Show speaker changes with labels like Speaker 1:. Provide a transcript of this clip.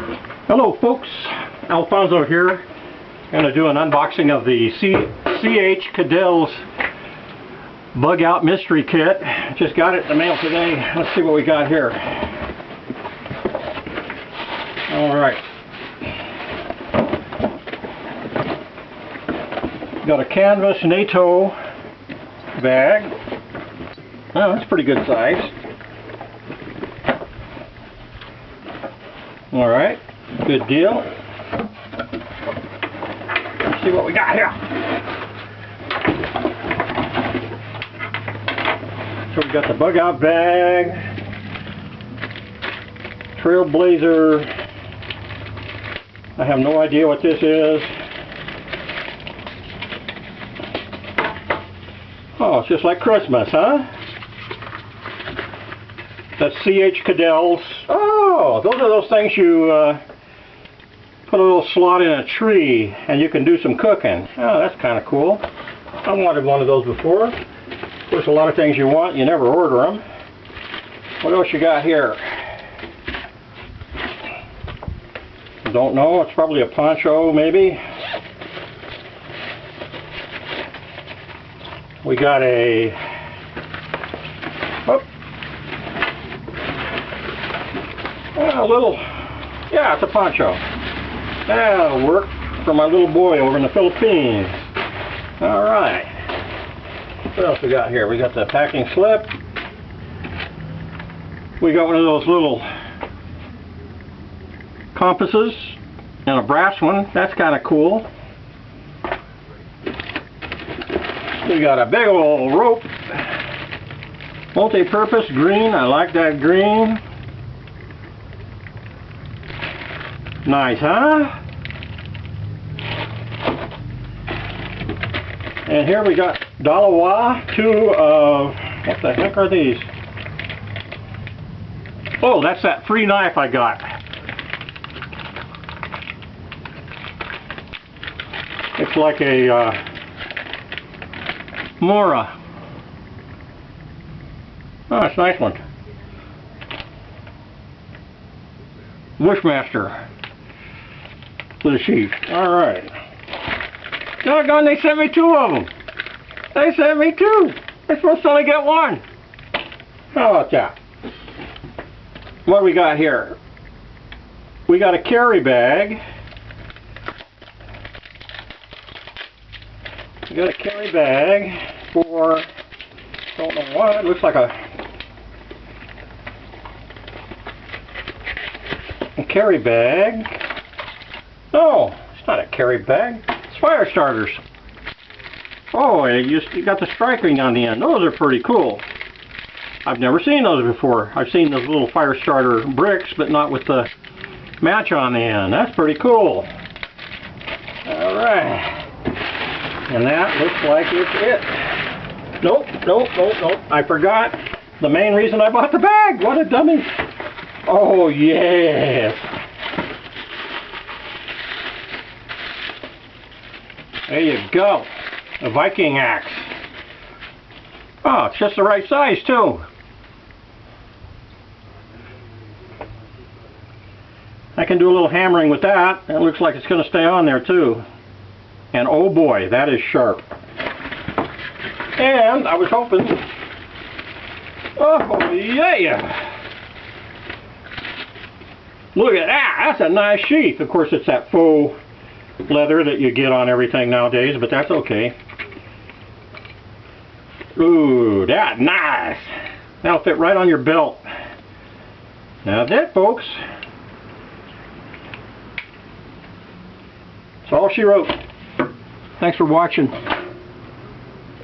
Speaker 1: Hello folks, Alfonso here. I'm going to do an unboxing of the CH Kadels BUGOUT Mystery Kit. Just got it in the mail today. Let's see what we got here. Alright. Got a canvas NATO bag. Oh, that's pretty good size. Alright, good deal. Let's see what we got here. So we got the bug-out bag, Trailblazer. I have no idea what this is. Oh, it's just like Christmas, huh? That's CH Kadels. Oh, those are those things you put a little slot in a tree and you can do some cooking. Oh, that's kind of cool. I wanted one of those before. Of course, a lot of things you want, you never order them. What else you got here? Don't know. It's probably a poncho, maybe. We got a... Oh. A little... Yeah, it's a poncho. That'll work for my little boy over in the Philippines. Alright. What else we got here? We got the packing slip. We got one of those little compasses and a brass one. That's kind of cool. We got a big old rope. Multi-purpose green. I like that green. Nice, huh? And here we got Dalawa, two of, what the heck are these? Oh, that's that free knife I got. It's like a Mora. Oh, that's a nice one. Bushmaster. With a sheath. Alright. Doggone, they sent me two of them. They sent me two. They're supposed to only get one. How about that? What do we got here? We got a carry bag. We got a carry bag for, don't know what, it looks like a carry bag. No, it's not a carry bag. It's fire starters. Oh, and you got the striking on the end. Those are pretty cool. I've never seen those before. I've seen those little fire starter bricks, but not with the match on the end. That's pretty cool. Alright. And that looks like it's it. Nope. I forgot the main reason I bought the bag. What a dummy. Oh, yes. There you go. A Viking axe. Oh, it's just the right size, too. I can do a little hammering with that. It looks like it's going to stay on there, too. And oh boy, that is sharp. And I was hoping... Oh, yeah! Look at that! That's a nice sheath. Of course, it's that faux leather that you get on everything nowadays, but that's okay. Ooh, that's nice! That'll fit right on your belt. Now that's it, folks. That's all she wrote. Thanks for watching.